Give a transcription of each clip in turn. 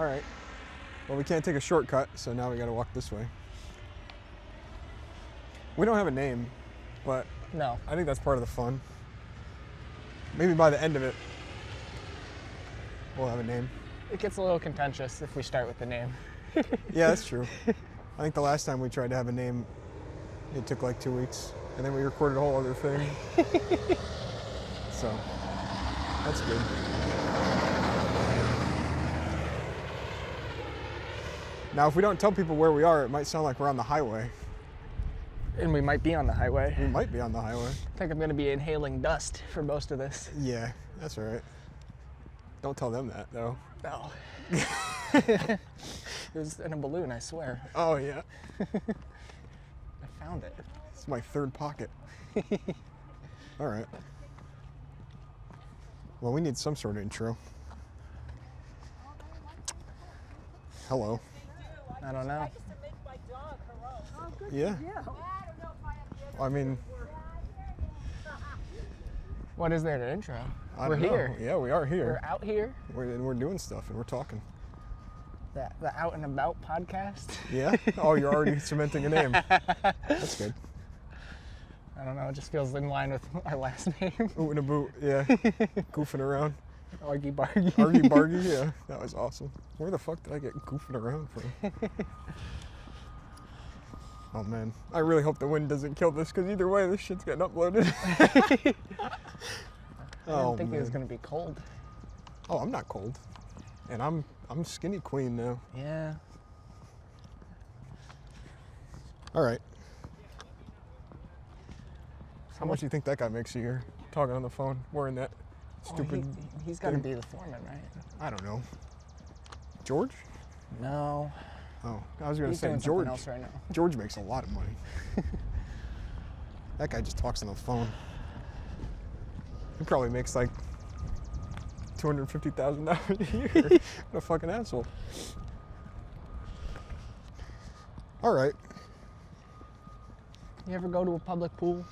All right. Well, we can't take a shortcut, so now we got to walk this way. We don't have a name, but No. I think that's part of the fun. Maybe by the end of it, we'll have a name. It gets a little contentious if we start with the name. Yeah, that's true. I think the last time we tried to have a name, it took like 2 weeks, and then we recorded a whole other thing. So, that's good. Now, if we don't tell people where we are, it might sound like we're on the highway. And we might be on the highway. We might be on the highway. I think I'm going to be inhaling dust for most of this. Yeah, that's all right. Don't tell them that, though. No. It was in a balloon, I swear. Oh, yeah. I found it. It's my third pocket. All right. Well, we need some sort of intro. Hello. I don't know. Yeah. I mean, What is there to intro? I We're don't know. here. Yeah, we are here. We're out here. We're doing stuff and we're talking. The Out and About podcast. Yeah? Oh, you're already cementing a name. That's good. I don't know. It just feels in line with our last name. Oot and a boot, yeah. Goofing around. Argy bargy. Argy bargy, yeah. That was awesome. Where the fuck did I get goofing around from? Oh man, I really hope the wind doesn't kill this, because either way, this shit's getting uploaded. I didn't think it was gonna be cold. Oh, I'm not cold, and I'm skinny queen now. Yeah. All right. How much do you think that guy makes a year? Talking on the phone, wearing that stupid. He's got to thing? be the foreman, right? I don't know. George? No. Oh, I was gonna He's say doing George. something else right now. George makes a lot of money. That guy just talks on the phone. He probably makes like $250,000 a year. What a fucking asshole. All right. You ever go to a public pool?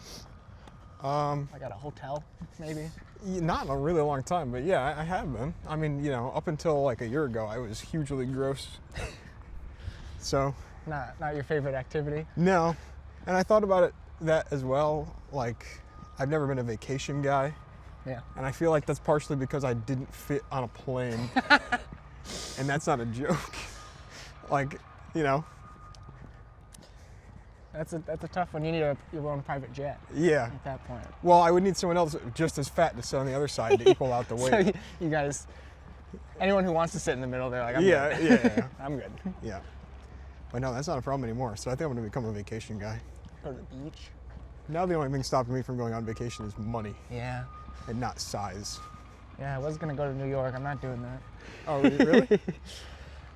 Like at a hotel, maybe? Not in a really long time, but yeah, I have been. I mean, you know, up until like a year ago, I was hugely gross. So. Not your favorite activity? No. And I thought about that as well. Like, I've never been a vacation guy. Yeah. And I feel like that's partially because I didn't fit on a plane. And that's not a joke. Like, you know. That's a tough one. You need your own private jet. Yeah. At that point. Well, I would need someone else just as fat to sit on the other side to equal out the weight. So you guys, anyone who wants to sit in the middle, they're like, I'm Yeah, good. yeah. I'm good. Yeah. But no, that's not a problem anymore. So I think I'm going to become a vacation guy. Go to the beach. Now the only thing stopping me from going on vacation is money Yeah. and not size. Yeah, I was going to go to New York. I'm not doing that. Oh, really?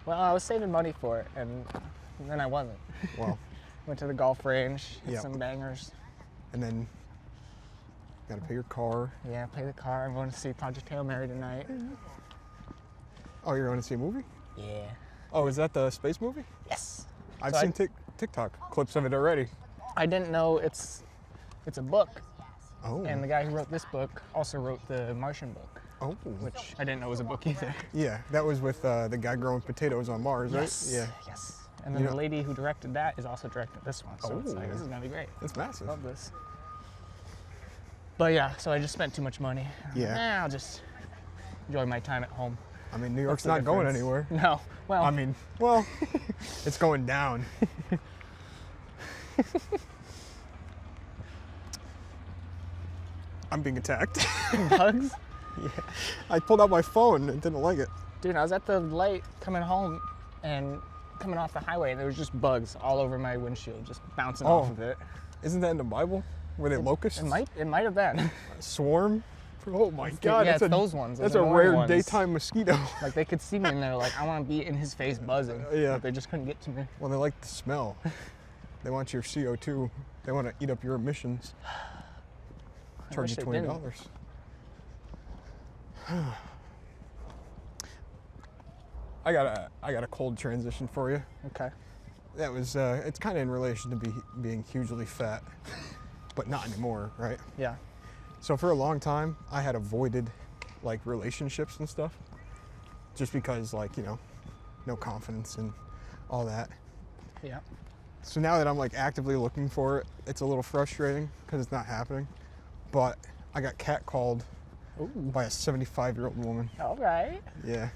Well, I was saving money for it, and then I wasn't. Well. Went to the golf range, hit Yeah. some bangers. And then got to pay your car. Yeah, pay the car. I'm going to see Project Hail Mary tonight. Oh, you're going to see a movie? Yeah. Oh, is that the space movie? Yes. I've So seen TikTok clips of it already. I didn't know it's a book. Oh. And the guy who wrote this book also wrote the Martian book, Oh. which I didn't know was a book either. Yeah, that was with the guy growing potatoes on Mars, right? Yes. Yeah. Yes. And then You the know- lady who directed that is also directing this one. So it's Oh. like, this is going to be great. That's massive. Love this. But yeah, so I just spent too much money. Yeah. I'll just enjoy my time at home. I mean, New York's the not going difference. anywhere. No. Well, I mean, well, it's going down. I'm being attacked. bugs? Yeah. I pulled out my phone and didn't like it. Dude, I was at the light coming home and coming off the highway, and there was just bugs all over my windshield, just bouncing off of it. Isn't that in the Bible? Were they locusts? It might have been. Swarm? Oh my God. Yeah, that's it's those ones. That's Those a are annoying rare ones. daytime mosquito. Like, they could see me, and they're like, I want to be in his face buzzing. Yeah. But they just couldn't get to me. Well, they like the smell. They want your CO2. They want to eat up your emissions. Charge you wish they $20. didn't. I got a cold transition for you. Okay. That was it's kind of in relation to being hugely fat, but not anymore, right? Yeah. So for a long time, I had avoided like relationships and stuff, just because, like, you know, no confidence and all that. Yeah. So now that I'm like actively looking for it, it's a little frustrating because it's not happening. But I got catcalled by a 75-year-old woman. All right. Yeah.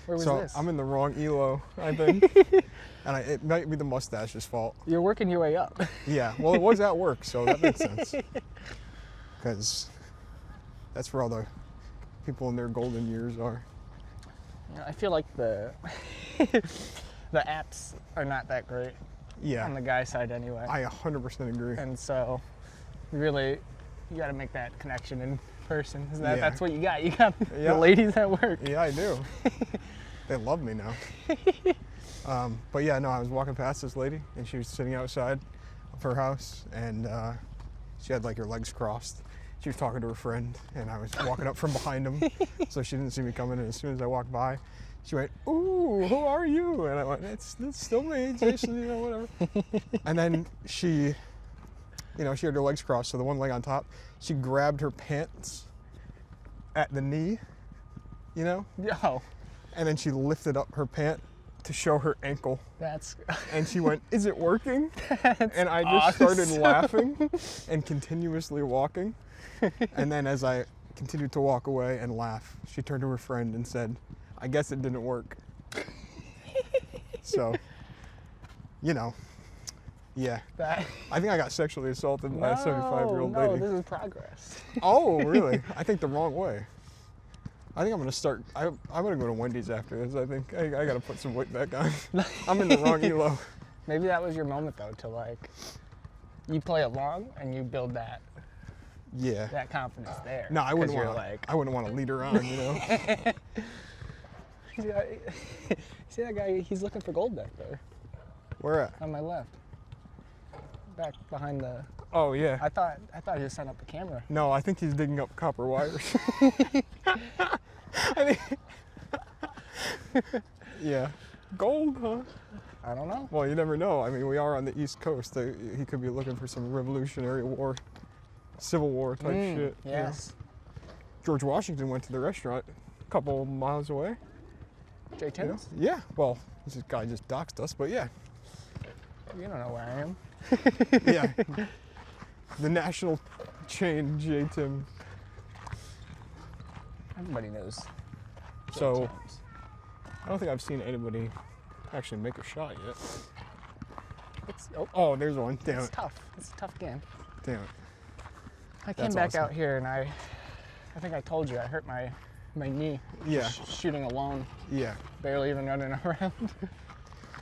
Where was So this? I'm in the wrong ELO, I think. And it might be the mustache's fault. You're working your way up. Yeah, well, it was at work, so that makes sense. Because that's where all the people in their golden years are. You know, I feel like the apps are not that great Yeah, on the guy side anyway. I 100% agree. And so, you got to make that connection in person. Yeah. That's what you got. You got Yeah. the ladies at work. Yeah, I do. They love me now. But yeah, no, I was walking past this lady, and she was sitting outside of her house, and she had like her legs crossed. She was talking to her friend, and I was walking up from behind him, so she didn't see me coming. And as soon as I walked by, she went, "Ooh, who are you?" And I went, "It's still me, Jason, whatever." And then she had her legs crossed, so the one leg on top, she grabbed her pants at the knee, Yo, and then she lifted up her pant to show her ankle. that's And she went, "Is it working?" that's And I just started awesome. laughing and continuously walking. And then as I continued to walk away and laugh, she turned to her friend and said, "I guess it didn't work." So, yeah. That, I think I got sexually assaulted by a 75-year-old no, lady. this is progress. Oh, really? I think the wrong way. I think I'm going to start, I'm going to go to Wendy's after this. I think I got to put some weight back on. I'm in the wrong ELO. Maybe that was your moment though, to you play along and you build that Yeah. confidence there. No, I 'Cause wouldn't you're want to. I wouldn't want to lead her on, See that guy? He's looking for gold back there Where at? on my left, back behind the. Oh yeah. I thought he was setting up the camera. No, I think he's digging up copper wires. I think. Yeah. Gold, huh? I don't know. Well, you never know. I mean, we are on the East Coast. He could be looking for some Revolutionary War, Civil War type shit. Yes. George Washington went to the restaurant a couple miles away. J. You know? Tim's? Yeah. Well, this guy just doxed us, but yeah. You don't know where I am. Yeah. The national chain J. Tim. Everybody knows. J. So, Tim's. I don't think I've seen anybody actually make a shot yet. It's Oh, there's one. Damn it's it. tough. It's a tough game. Damn it. I came That's back awesome. out here and I think I told you I hurt my knee. Yeah. Shooting alone, Yeah. barely even running around.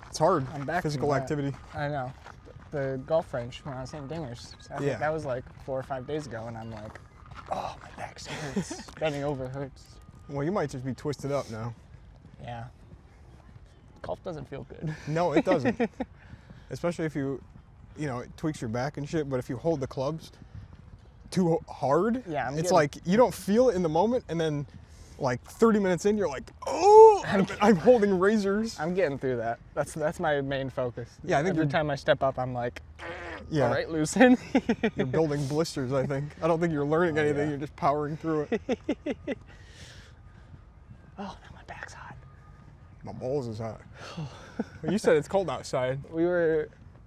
It's hard. I'm back from Physical that. activity. I know. The golf range when I was hitting dingers. So I Yeah. think that was like 4 or 5 days ago, and I'm like, oh, my back still hurts. Bending over hurts. Well, you might just be twisted up now. Yeah. Golf doesn't feel good. No, it doesn't. Especially if it tweaks your back and shit, but if you hold the clubs too hard, Yeah, it's like you don't feel it in the moment, and then like 30 minutes in, you're like, oh, I'm holding razors. I'm getting through that. That's my main focus. Yeah, I think every you're- time I step up, I'm like, Yeah, all right, loosen. you're building blisters, I think. I don't think you're learning anything, yeah. you're just powering through it. Oh, now my back's hot. My balls is hot. Well, you said it's cold outside.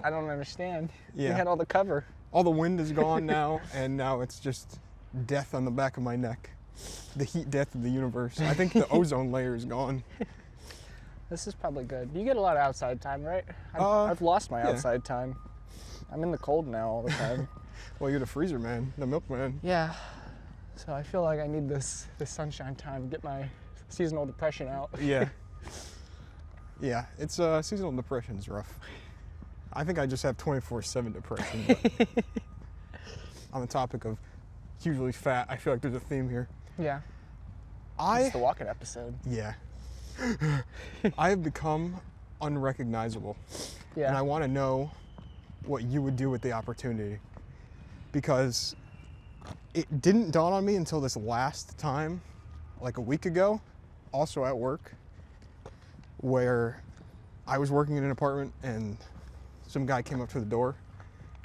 I don't understand. Yeah. We had all the cover. All the wind is gone now, and now it's just death on the back of my neck. The heat death of the universe. I think the ozone layer is gone. This is probably good. You get a lot of outside time, right? I've lost my yeah. outside time. I'm in the cold now all the time. Well, you're the freezer man, the milkman. Yeah. So I feel like I need this sunshine time to get my seasonal depression out. Yeah. Yeah, it's seasonal depression's rough. I think I just have 24/7 depression. But on the topic of hugely fat, I feel like there's a theme here. Yeah. It's the walking episode. Yeah. I have become unrecognizable. Yeah. And I want to know what you would do with the opportunity. Because it didn't dawn on me until this last time, like a week ago, also at work, where I was working in an apartment and some guy came up to the door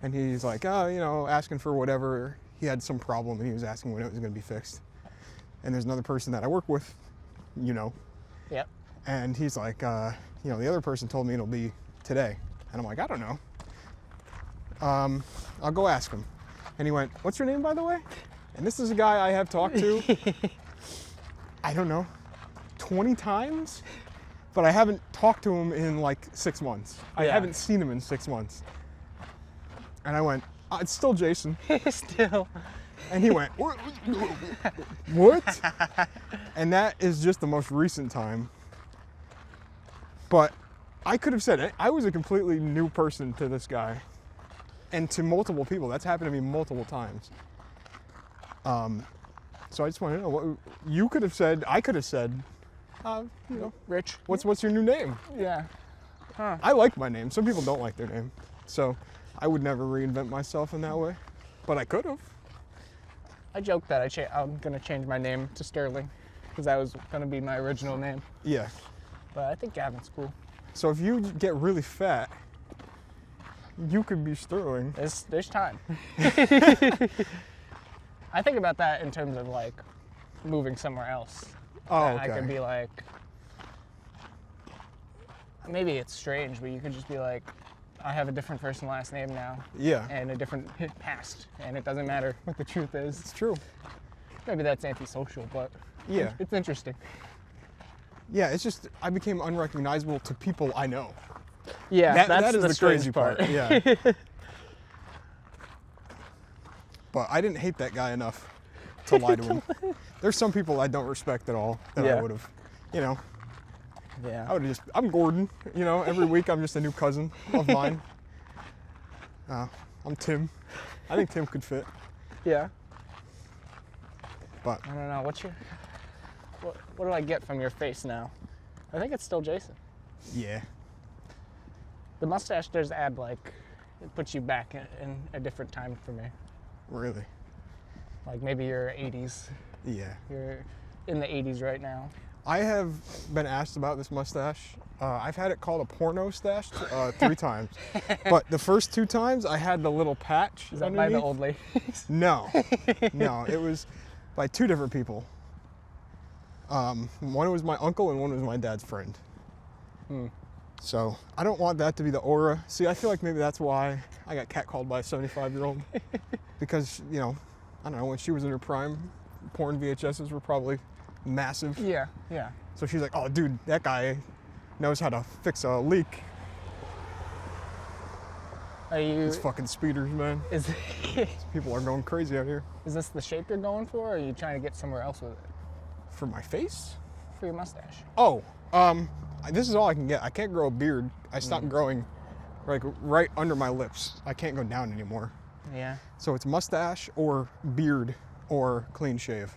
and he's like, asking for whatever. He had some problem and he was asking when it was going to be fixed. And there's another person that I work with, Yep. And he's like, the other person told me it'll be today. And I'm like, I don't know. I'll go ask him. And he went, what's your name, by the way? And this is a guy I have talked to, I don't know, 20 times? But I haven't talked to him in like 6 months. I haven't seen him in 6 months. And I went, it's still Jason. Still. And he went, what? And that is just the most recent time. But I could have said it. I was a completely new person to this guy. And to multiple people. That's happened to me multiple times. So I just want to know what you could have said. I could have said, Rich. What's your new name? Yeah. Huh. I like my name. Some people don't like their name. So I would never reinvent myself in that way. But I could have. I joked that I'm going to change my name to Sterling because that was going to be my original name. Yeah. But I think Gavin's cool. So if you get really fat, you could be Sterling. There's time. I think about that in terms of like moving somewhere else. Oh, That okay. I could be like, maybe it's strange, but you could just be like, I have a different first and last name now. Yeah. And a different past, and it doesn't matter what the truth is. It's true. Maybe that's antisocial, but Yeah. it's interesting. Yeah, it's just I became unrecognizable to people I know. Yeah, That that's is the the crazy strange part. Yeah. But I didn't hate that guy enough to lie to him. There's some people I don't respect at all that I would have, Yeah. I would have I'm Gordon, every week I'm just a new cousin of mine. I'm Tim. I think Tim could fit, Yeah. but I don't know. What do I get from your face now? I think it's still Jason. yeah. The mustache does add it puts you back in a different time for me. Really? Like maybe you're 80s. Yeah. You're in the 80s right now. I have been asked about this mustache. I've had it called a porno stash 3 times. But the first 2 times I had the little patch. Is that by underneath. the old ladies? No. No, it was by 2 different people. One was my uncle and one was my dad's friend. So I don't want that to be the aura. See, I feel like maybe that's why I got catcalled by a 75-year-old. Because, I don't know, when she was in her prime, porn VHSs were probably massive. Yeah, yeah. So she's like, oh, dude, that guy knows how to fix a leak. Are you? These fucking speeders, man. Is People are going crazy out here. is this the shape you're going for, or are you trying to get somewhere else with it? For my face? For your mustache? Oh, this is all I can get. I can't grow a beard. I stopped growing right under my lips. I can't go down anymore. Yeah. So it's mustache or beard or clean shave.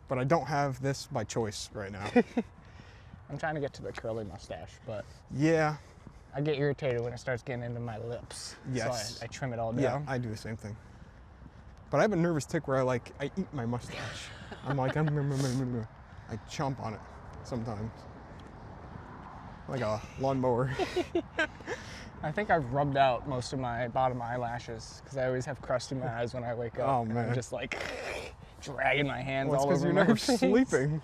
But I don't have this by choice right now. I'm trying to get to the curly mustache, but Yeah. I get irritated when it starts getting into my lips. Yes. So I trim it all down. Yeah, I do the same thing. But I have a nervous tick where I eat my mustache. I'm like, I chomp on it sometimes. Like a lawnmower. I think I've rubbed out most of my bottom eyelashes because I always have crust in my eyes when I wake up. Oh, and man. I'm just dragging my hands Well, it's all because over you're my never face. sleeping.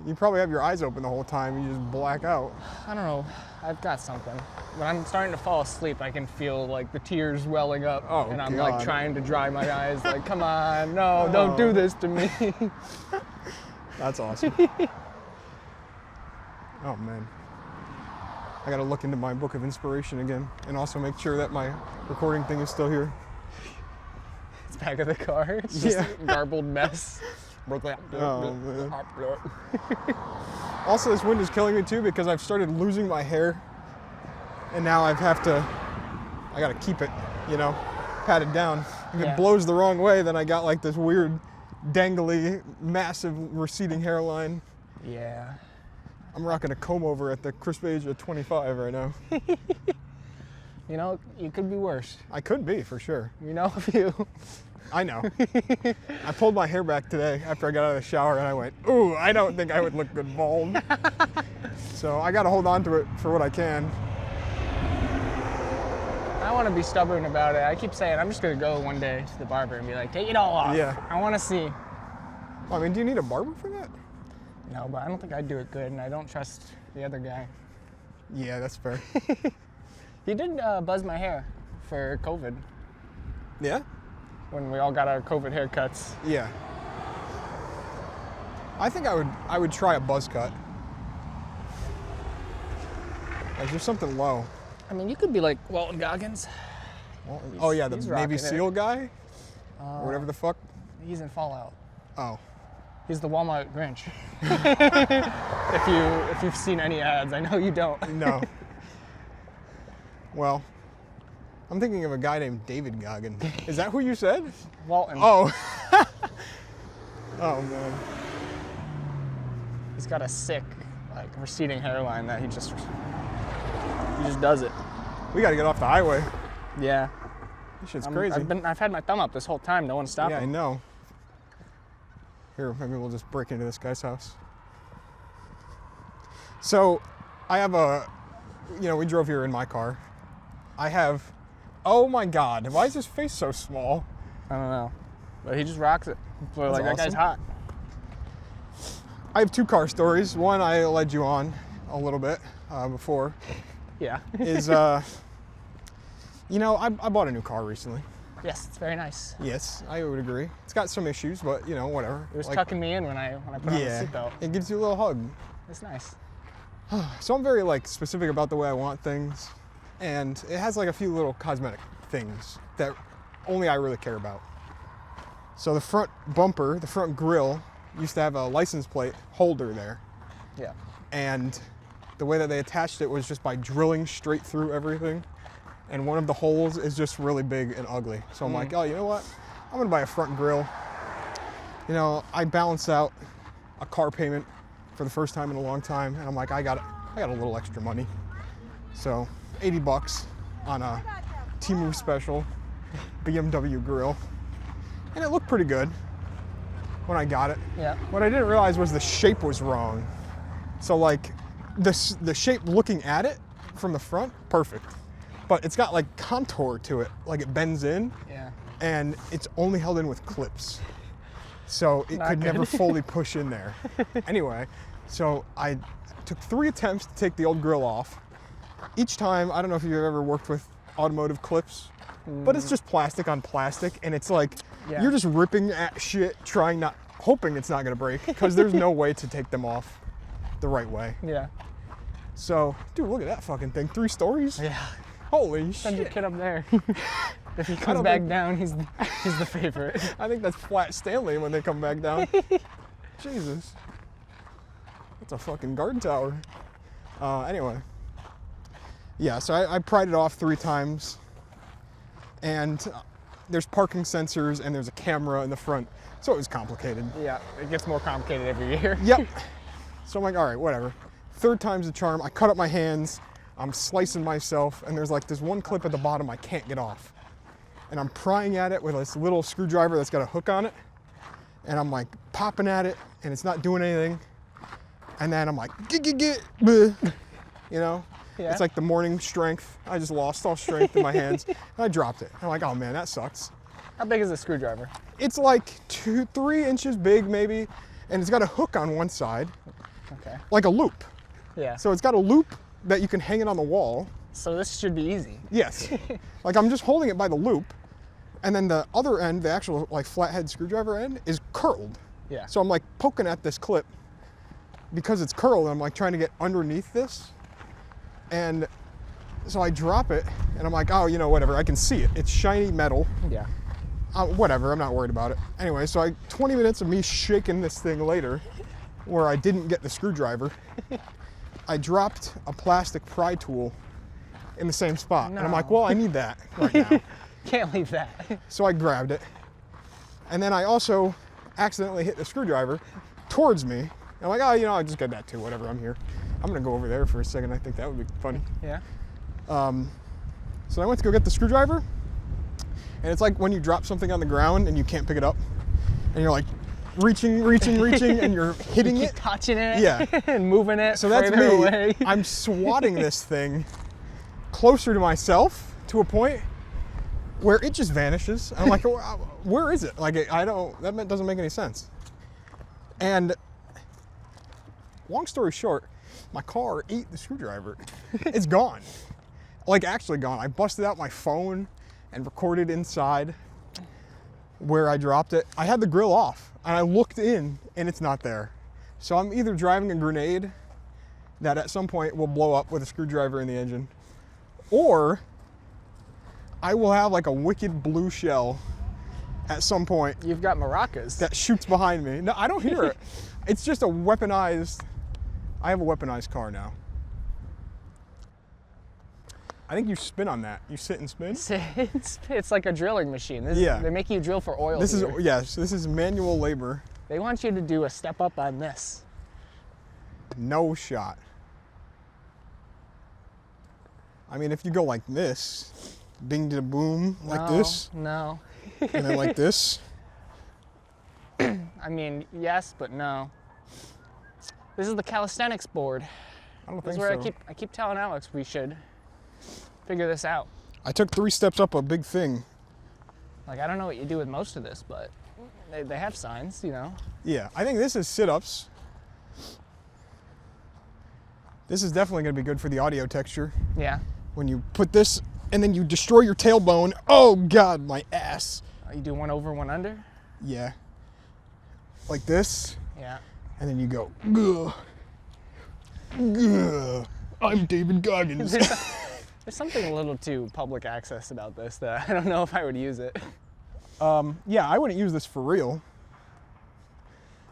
You probably have your eyes open the whole time. You just black out. I don't know. I've got something. When I'm starting to fall asleep, I can feel the tears welling up, Oh, and I'm God. trying to dry my eyes. Come on, no, don't do this to me. That's awesome. Oh, man. I gotta look into my book of inspiration again and also make sure that my recording thing is still here. It's back of the car. It's just Yeah. a garbled mess. Oh, man. Also, this wind is killing me too because I've started losing my hair, and now I gotta keep it, patted down. If Yeah. it blows the wrong way, then I got this weird, dangly, massive, receding hairline. Yeah. I'm rocking a comb over at the crisp age of 25 right now. You could be worse. I could be, for sure. You know a few. I know. I pulled my hair back today after I got out of the shower and I went, ooh, I don't think I would look good bald. So I gotta hold on to it for what I can. I want to be stubborn about it. I keep saying I'm just going to go one day to the barber and be like, take it all off. Yeah. I want to see. I mean, do you need a barber for that? No, but I don't think I'd do it good, and I don't trust the other guy. Yeah, that's fair. He did buzz my hair for COVID Yeah? when we all got our COVID haircuts. Yeah. I think I would try a buzz cut. Like there's something low. I mean, you could be like Walton Goggins. Oh yeah, the he's Navy rocking SEAL it. guy? Or whatever the fuck. He's in Fallout. Oh. He's the Walmart Grinch. if you've seen any ads, I know you don't. No. Well, I'm thinking of a guy named David Goggins. Is that who you said? Walton. Oh. Oh man. He's got a sick, like, receding hairline that he just does it. We gotta get off the highway. Yeah. This shit's crazy. I've had my thumb up this whole time. No one stopped Yeah, me. I know. Here, maybe we'll just break into this guy's house. So, I have we drove here in my car. I have, oh my God, why is his face so small? I don't know. But he just rocks it. So, like, That's that guy's awesome. hot. I have 2 car stories. One I led you on a little bit before. Yeah. Is, I bought a new car recently. Yes, it's very nice. Yes, I would agree. It's got some issues, but whatever. It was tucking me in when I put on the seatbelt. It gives you a little hug. It's nice. So I'm very specific about the way I want things, and it has like a few little cosmetic things that only I really care about. So the front bumper, the front grille, used to have a license plate holder there, Yeah. and the way that they attached it was just by drilling straight through everything, and one of the holes is just really big and ugly. So I'm like, oh, you know what? I'm gonna buy a front grille. I balanced out a car payment for the first time in a long time, and I'm like, I got a little extra money. So $80 on a Temu special BMW grill, and it looked pretty good when I got it. Yeah. What I didn't realize was the shape was wrong. So like the shape looking at it from the front, perfect. But it's got like contour to it, like it bends in, Yeah. and it's only held in with clips. So it Not could good. never fully push in there. Anyway, so I took 3 attempts to take the old grill off. Each time, I don't know if you've ever worked with automotive clips, but it's just plastic on plastic, and it's like, Yeah. you're just ripping at shit, hoping it's not gonna break, because there's no way to take them off the right way. Yeah. So, dude, look at that fucking thing, 3 stories? Yeah. Holy Send your shit. kid up there. If he don't comes back think- down, he's the favorite. I think that's Flat Stanley when they come back down. Jesus. That's a fucking guard tower. Anyway. Yeah, so I pried it off 3 times. And there's parking sensors and there's a camera in the front. So it was complicated. Yeah, it gets more complicated every year. Yep. So I'm like, all right, whatever. 3rd time's the charm. I cut up my hands. I'm slicing myself. And there's like this one clip at the bottom I can't get off. And I'm prying at it with this little screwdriver that's got a hook on it. And I'm like popping at it and it's not doing anything. And then I'm like, get, Yeah. It's like the morning strength. I just lost all strength in my hands and I dropped it. I'm like, oh man, that sucks. How big is a screwdriver? It's like 3 inches big maybe. And it's got a hook on one side, Okay. like a loop. Yeah. So it's got a loop that you can hang it on the wall. So this should be easy. Yes. Like I'm just holding it by the loop. And then the other end, the actual like flathead screwdriver end, is curled. Yeah. So I'm like poking at this clip because it's curled. I'm like trying to get underneath this. And so I drop it and I'm like, oh, whatever. I can see it. It's shiny metal. Yeah. Whatever. I'm not worried about it. Anyway, so 20 minutes of me shaking this thing later where I didn't get the screwdriver, I dropped a plastic pry tool in the same spot. And I'm like, No. well, I need that right now. Can't leave that. So I grabbed it. And then I also accidentally hit the screwdriver towards me. And I'm like, oh, I'll just get that too, whatever, I'm here. I'm gonna go over there for a second. I think that would be funny. Yeah. So I went to go get the screwdriver. And it's like when you drop something on the ground and you can't pick it up. And you're like reaching, and you're hitting Keep it. touching it. Yeah. And moving it. So that's further me. away. I'm swatting this thing closer to myself to a point where it just vanishes. I'm like, where is it? Like, that doesn't make any sense. And long story short, my car ate the screwdriver. It's gone. Like actually gone. I busted out my phone and recorded inside where I dropped it. I had the grill off and I looked in and it's not there. So I'm either driving a grenade that at some point will blow up with a screwdriver in the engine, or I will have like a wicked blue shell at some point. You've got maracas. That shoots behind me. No, I don't hear it. It's just a weaponized, I have a weaponized car now. I think you spin on that. You sit and spin? It's like a drilling machine. They make you drill for oil. This here. this is manual labor. They want you to do a step up on this. No shot. I mean, if you go like this, bing to boom, like this. No. And then like this. I mean, yes, but no. This is the calisthenics board. I don't This think is where so. I keep telling Alex we should figure this out. I took 3 steps up a big thing. Like, I don't know what you do with most of this, but they have signs, you know. Yeah, I think this is sit-ups. This is definitely going to be good for the audio texture. Yeah. When you put this and then you destroy your tailbone. Oh God, my ass. You do one over, one under? Yeah. Like this. Yeah. And then you go, gah. Gah. I'm David Goggins. There's something a little too public access about this that I don't know if I would use it. Yeah, I wouldn't use this for real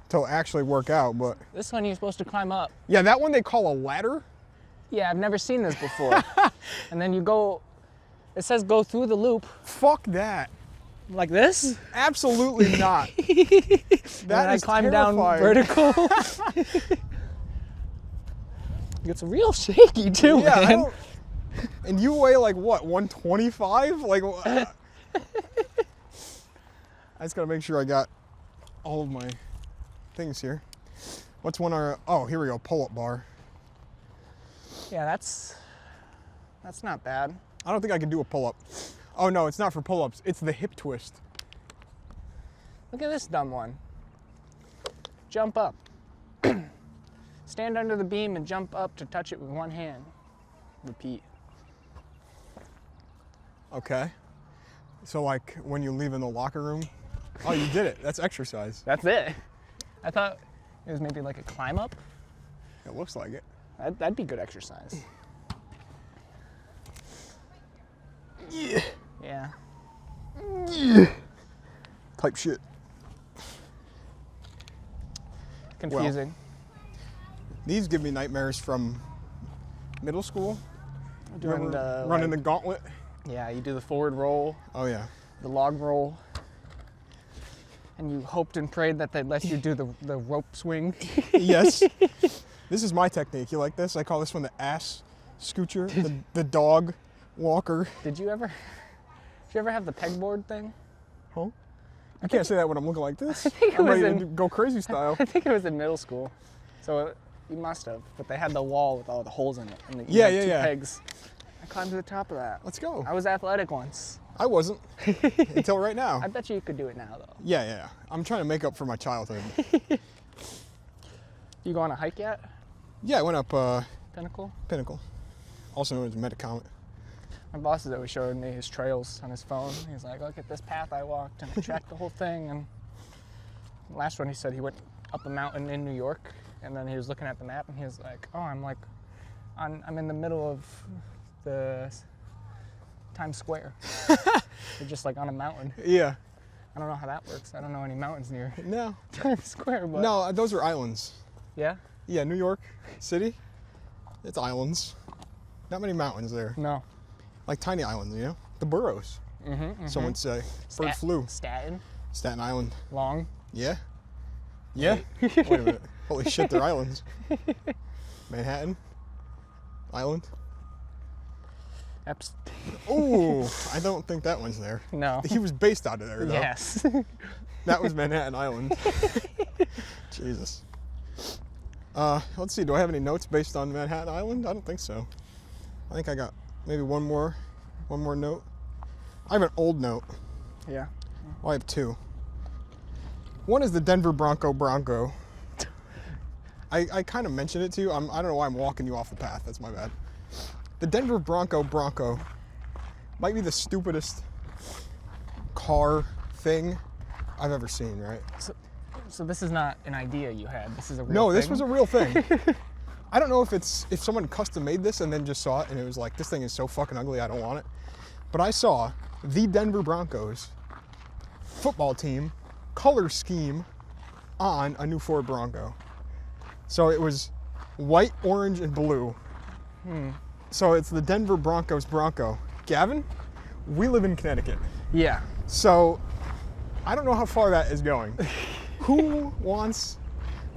till it actually work out, but. This one you're supposed to climb up. Yeah, that one they call a ladder. Yeah, I've never seen this before. And then you go, it says go through the loop. Fuck that. Like this? Absolutely not. That I is climb terrifying. down vertical. It's real shaky too, Yeah, I man. don't, and you weigh like what, 125? Like, I just gotta make sure I got all of my things here. What's one our, oh, here we go, pull-up bar. Yeah, that's not bad. I don't think I can do a pull-up. Oh no, it's not for pull-ups, it's the hip twist. Look at this dumb one. Jump up. Stand under the beam and jump up to touch it with one hand. Repeat. Okay. So like when you leave in the locker room, oh, you did it, that's exercise. That's it. I thought it was maybe like a climb up. It looks like it. That'd be good exercise. Yeah. Yeah. Yeah. Type shit. Confusing. These give me nightmares from middle school. Doing Remember running the gauntlet. Yeah, you do the forward roll, Oh yeah. the log roll, and you hoped and prayed that they'd let you do the rope swing. Yes. This is my technique. You like this? I call this one the ass scoocher, the dog walker. Did you ever have the pegboard thing? Huh? I can't say that when I'm looking like this. think it I'm was ready in- to go crazy style. I think it was in middle school. So you must have, but they had the wall with all the holes in it. And you Yeah, had yeah, two yeah. pegs. I climbed to the top of that. Let's go. I was athletic once. I wasn't until right now. I bet you could do it now, though. Yeah. I'm trying to make up for my childhood. You go on a hike yet? Yeah, I went up Pinnacle? Pinnacle, also known as Metacomet. My boss is always showing me his trails on his phone. He's like, look at this path I walked, and I tracked the whole thing. And the last one he said he went up a mountain in New York, and then he was looking at the map, and he was like, oh, I'm in the middle of the Times Square. You're just like on a mountain. Yeah. I don't know how that works. I don't know any mountains near No. Times Square, but No, those are islands. yeah, Yeah, New York City, it's islands. Not many mountains there. no. Like tiny islands, you know? The boroughs, some would say. Bird flu. Staten, Staten Island. Long. Yeah. Yeah. Wait a minute. Holy shit, they're islands. Manhattan. Island. Ooh, I don't think that one's there. No. He was based out of there, though. Yes. That was Manhattan Island. Jesus. Let's see, do I have any notes based on Manhattan Island? I don't think so. I think I got maybe one more note. I have an old note. Yeah. Well, I have 2. One is the Denver Bronco. I kind of mentioned it to you. I don't know why I'm walking you off the path. That's my bad. The Denver Bronco might be the stupidest car thing I've ever seen, right? So this is not an idea you had. This is a real thing? No, this was a real thing. I don't know if someone custom made this and then just saw it and it was like, this thing is so fucking ugly, I don't want it. But I saw the Denver Broncos football team color scheme on a new Ford Bronco. So it was white, orange, and blue. So it's the Denver Broncos Bronco. Gavin, we live in Connecticut. Yeah. So I don't know how far that is going. Who wants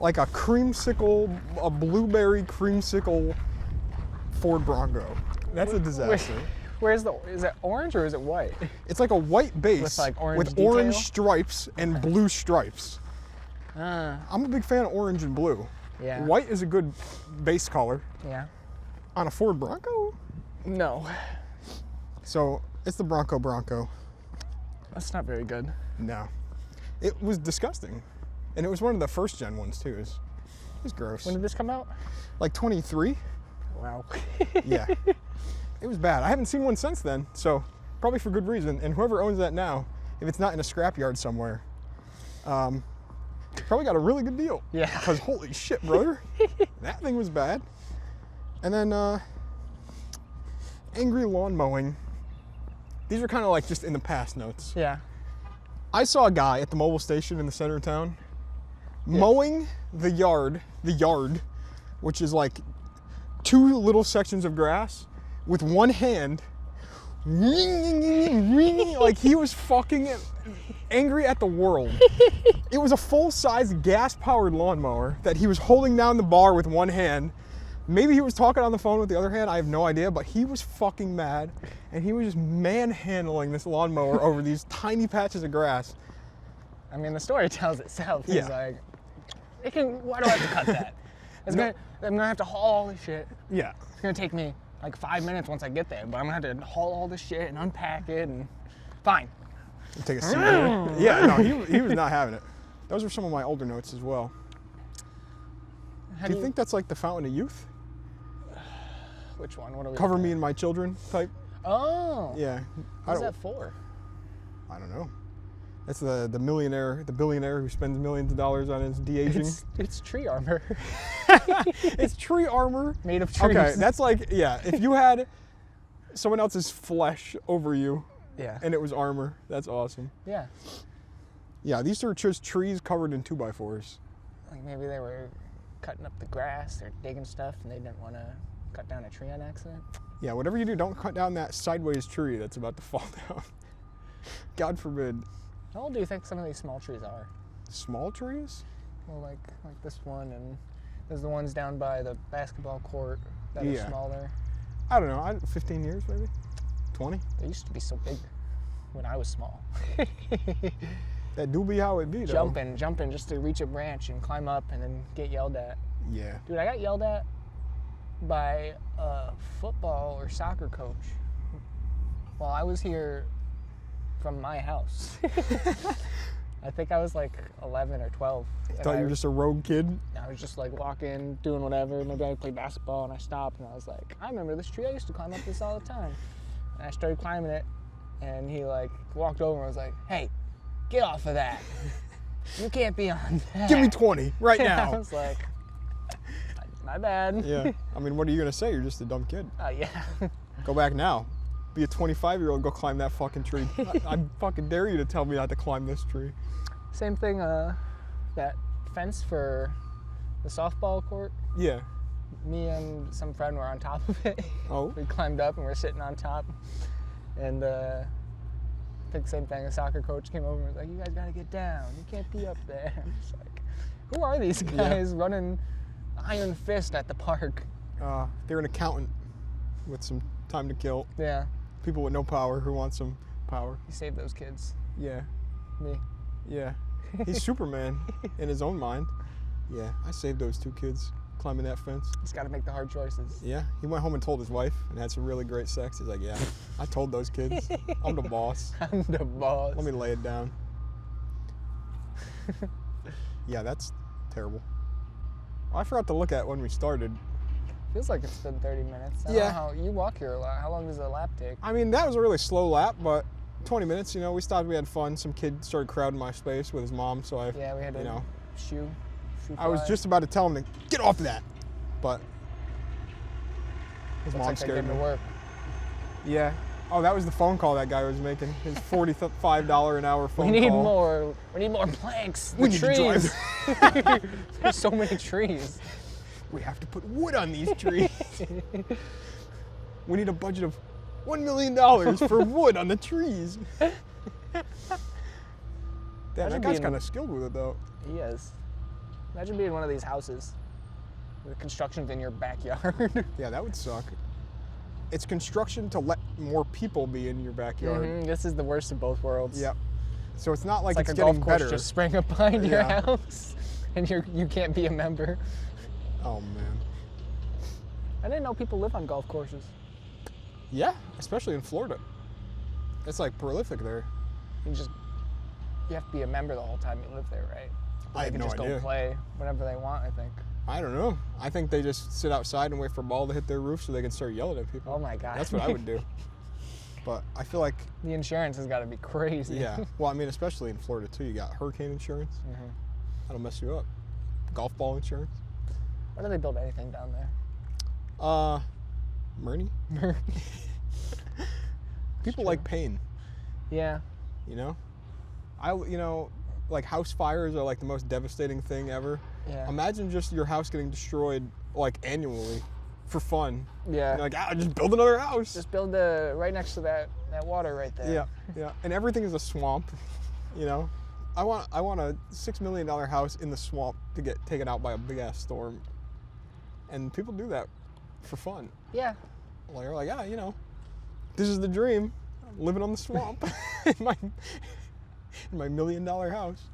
like a blueberry creamsicle Ford Bronco? That's a disaster. Is it orange or is it white? It's like a white base With like orange orange detail? stripes and blue stripes. I'm a big fan of orange and blue. Yeah. White is a good base color. Yeah. On a Ford Bronco? No. So it's the Bronco. That's not very good. No. It was disgusting. And it was one of the first gen ones too. It was gross. When did this come out? Like 23? Wow. Yeah. It was bad. I haven't seen one since then, so probably for good reason. And whoever owns that now, if it's not in a scrapyard somewhere, probably got a really good deal. Yeah. Because holy shit, brother. That thing was bad. And then angry lawn mowing. These are kind of like just in the past notes. Yeah. I saw a guy at the mobile station in the center of town mowing the yard, which is like 2 little sections of grass with one hand, like he was fucking angry at the world. It was a full-size gas-powered lawnmower that he was holding down the bar with one hand. Maybe he was talking on the phone with the other hand, I have no idea, but he was fucking mad and he was just manhandling this lawnmower over these tiny patches of grass. I mean, the story tells itself. He's Yeah. like, why do I have to cut that? I'm gonna have to haul all this shit. Yeah. It's gonna take me like 5 minutes once I get there, but I'm gonna have to haul all this shit and unpack it and fine. Take a seat. Yeah, no, he was not having it. Those are some of my older notes as well. Do you think that's like the fountain of youth? Which one? What are we Cover looking me at? and my children type? Oh. Yeah. What's that for? I don't know. That's the billionaire who spends millions of dollars on his de-aging. It's tree armor. It's tree armor. Made of trees. Okay, that's like, yeah, if you had someone else's flesh over you Yeah. and it was armor, that's awesome. Yeah. Yeah, these are just trees covered in 2x4s. Like maybe they were cutting up the grass or digging stuff and they didn't want to cut down a tree on accident. Yeah, whatever you do, don't cut down that sideways tree that's about to fall down. God forbid. How old do you think some of these small trees are? Small trees? Well, like this one, and there's the ones down by the basketball court that are smaller. I don't know, 15 years maybe? 20? They used to be so big when I was small. That do be how it be, though. Jumping just to reach a branch and climb up and then get yelled at. Yeah. Dude, I got yelled at by a football or soccer coach while I was here from my house. I think I was like 11 or 12. I thought you were just a rogue kid? I was just like walking, doing whatever. Maybe I played basketball and I stopped and I was like, I remember this tree. I used to climb up this all the time. And I started climbing it and he like walked over and was like, hey, get off of that. You can't be on that. Give me 20 right now. I was like, my bad. Yeah. I mean, what are you going to say? You're just a dumb kid. Yeah. Go back now. Be a 25-year-old, go climb that fucking tree. I fucking dare you to tell me not to climb this tree. Same thing, that fence for the softball court. Yeah. Me and some friend were on top of it. Oh. We climbed up and we're sitting on top. And I think same thing, a soccer coach came over and was like, you guys gotta get down. You can't be up there. It's like, who are these guys running iron fist at the park? They're an accountant with some time to kill. Yeah. People with no power who want some power. He saved those kids. Yeah. Me. Yeah. He's Superman in his own mind. Yeah, I saved those 2 kids climbing that fence. He's gotta make the hard choices. Yeah, he went home and told his wife and had some really great sex. He's like, yeah, I told those kids. I'm the boss. I'm the boss. Let me lay it down. Yeah, that's terrible. I forgot to look at when we started. Feels like it's been 30 minutes. I don't know how you walk here a lot. How long does a lap take? I mean, that was a really slow lap, but 20 minutes, you know, we stopped, we had fun. Some kid started crowding my space with his mom, so I, We had to, you know, shoe I was fly. just about to tell him to get off of that, but his Looks mom like they're scared getting me. to work. Yeah. Oh, that was the phone call that guy was making. His $45 an hour phone We need call. more planks. We The need to trees. There's so many trees. We have to put wood on these trees. We need a budget of $1 million for wood on the trees. Damn, that Imagine guy's being- kind of skilled with it, though. He is. Imagine being one of these houses. The construction's in your backyard. Yeah, that would suck. It's construction to let more people be in your backyard. Mhm, this is the worst of both worlds. Yep. So it's not like It's like it's a getting golf course better. just sprang up behind your Yeah. house, and you can't be a member. Oh man. I didn't know people live on golf courses. Yeah, especially in Florida. It's like prolific there. You have to be a member the whole time you live there, right? I have They can no just idea. go play whenever they want, I think. I don't know. I think they just sit outside and wait for a ball to hit their roof so they can start yelling at people. Oh my god. That's what I would do. But I feel like, The insurance has got to be crazy. yeah. Well, I mean, especially in Florida too. You got hurricane insurance. Mhm. That'll mess you up. Golf ball insurance. Why do they build anything down there? Murney. People like pain. Yeah. You know. Like house fires are like the most devastating thing ever. Yeah. Imagine just your house getting destroyed like annually for fun. Yeah. You're like, just build another house. Just build right next to that water right there. Yeah, yeah. And everything is a swamp, you know. I want a $6 million house in the swamp to get taken out by a big ass storm. And people do that for fun. Yeah. Like, they're like, yeah, you know, this is the dream. I'm living on the swamp in my $1 million house.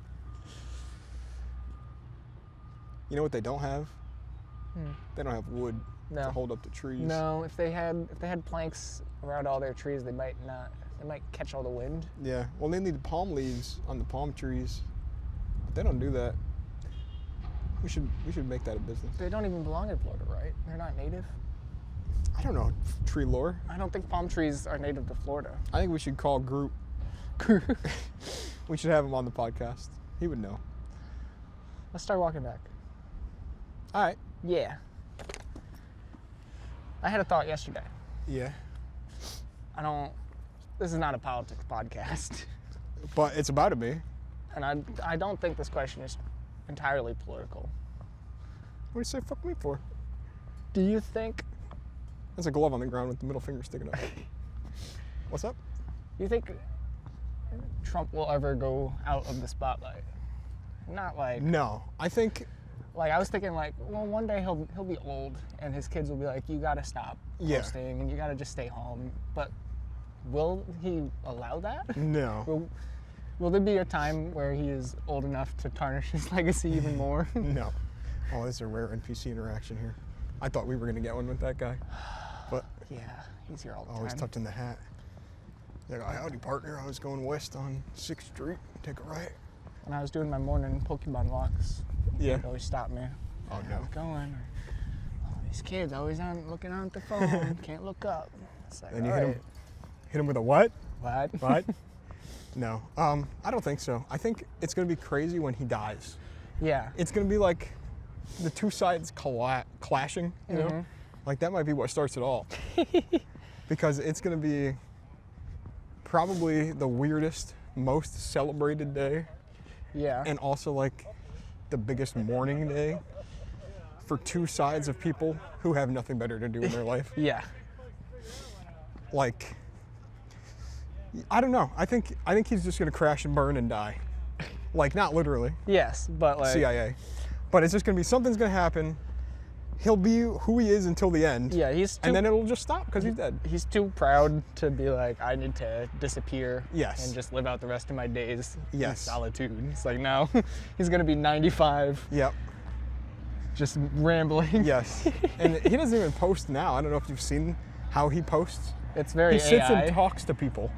You know what they don't have? They don't have wood to No. hold up the trees. No, if they had planks around all their trees, they might catch all the wind. Yeah. Well, they need palm leaves on the palm trees. But they don't do that. We should make that a business. They don't even belong in Florida, right? They're not native. I don't know tree lore. I don't think palm trees are native to Florida. I think we should call Groot. We should have him on the podcast. He would know. Let's start walking back. All right. Yeah. I had a thought yesterday. Yeah. This is not a politics podcast. But it's about to be. And I don't think this question is entirely political. What do you say fuck me for? Do you think There's a glove on the ground with the middle finger sticking up. What's up? Trump will ever go out of the spotlight? Not like No. I think, I was thinking well, one day he'll be old and his kids will be like, you gotta stop Yeah. posting and you gotta just stay home. But will he allow that? no. Will there be a time where he is old enough to tarnish his legacy even more? No. Oh, this is a rare NPC interaction here. I thought we were going to get one with that guy. But, Yeah, he's here all the always time. tucked in the hat. He's like, howdy, partner. I was going west on 6th Street. Take a right. When I was doing my morning Pokemon walks, Yeah. he'd always stop me. Oh, How's no. it going? Or, oh, these kids always looking on the phone, can't look up. It's like, And you all hit right. him with a what? What? What? No. I don't think so. I think it's going to be crazy when he dies. Yeah. It's going to be like the two sides clashing, you know? Mhm. Like that might be what starts it all. Because it's going to be probably the weirdest, most celebrated day, Yeah. and also like the biggest mourning day for two sides of people who have nothing better to do in their life. Yeah. Like, I don't know. I think he's just going to crash and burn and die. Like, not literally. Yes, but like CIA. But it's just going to be, something's going to happen. He'll be who he is until the end. Yeah, he's too, And then it'll just stop because he's dead. he's too proud to be like, I need to disappear Yes. and just live out the rest of my days in Yes. solitude. It's like, no, he's gonna be 95, Yep. just rambling. Yes. And he doesn't even post now. I don't know if you've seen how he posts. It's very He sits AI. and talks to people,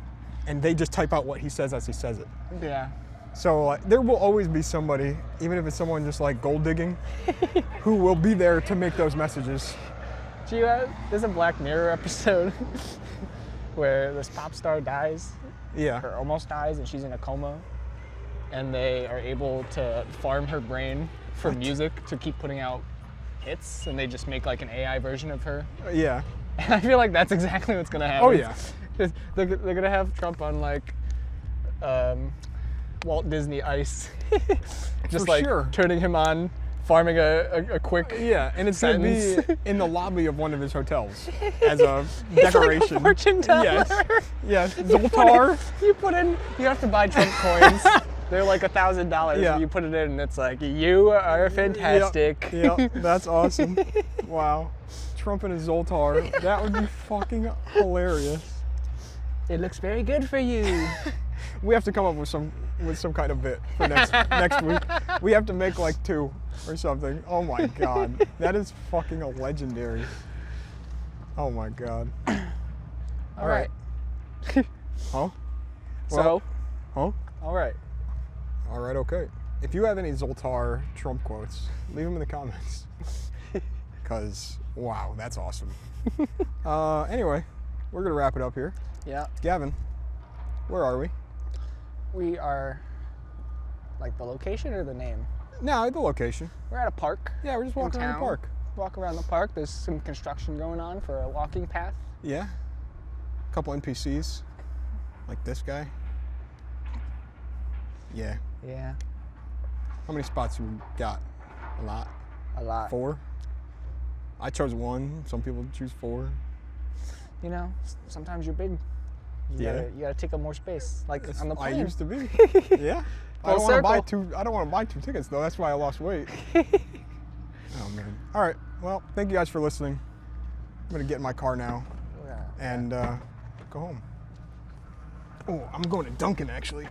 and they just type out what he says as he says it. Yeah. So like, there will always be somebody, even if it's someone just like gold digging, who will be there to make those messages. There's a Black Mirror episode where this pop star dies, Yeah. or almost dies, and she's in a coma, and they are able to farm her brain for music to keep putting out hits, and they just make like an AI version of her. Yeah. And I feel like that's exactly what's gonna happen. Oh yeah. They're gonna have Trump on like Walt Disney Ice, just For like sure. turning him on, farming a quick Yeah, and it's gonna be sentence. in the lobby of one of his hotels as a decoration. Like a fortune teller. Yes. Zoltar. You have to buy Trump coins. They're like $1,000. Yeah. You put it in, and it's like, you are fantastic. Yep, that's awesome. Wow. Trump and his Zoltar. That would be fucking hilarious. It looks very good for you. We have to come up with some kind of bit for next week. We have to make like 2 or something. Oh my god. That is fucking legendary. Oh my god. All right. Huh? So, Huh? all right. All right, okay. If you have any Zoltar Trump quotes, leave them in the comments. Because, wow, that's awesome. Anyway, we're going to wrap it up here. Yeah. Gavin, where are we? We are, like the location or the name? No, the location. We're at a park. Yeah, we're just walking around the town. park. Walk around the park. There's some construction going on for a walking path. Yeah. A couple NPCs, like this guy. Yeah. Yeah. How many spots you got? A lot? A lot. 4? I chose 1. Some people choose 4. You know, sometimes you're big. You gotta take up more space. Like on the I plane. used to be. Yeah. I Full don't want to buy circle. 2. I don't want to buy 2 tickets though. That's why I lost weight. Oh man. All right. Well, thank you guys for listening. I'm gonna get in my car now Yeah. and go home. Oh, I'm going to Dunkin' actually.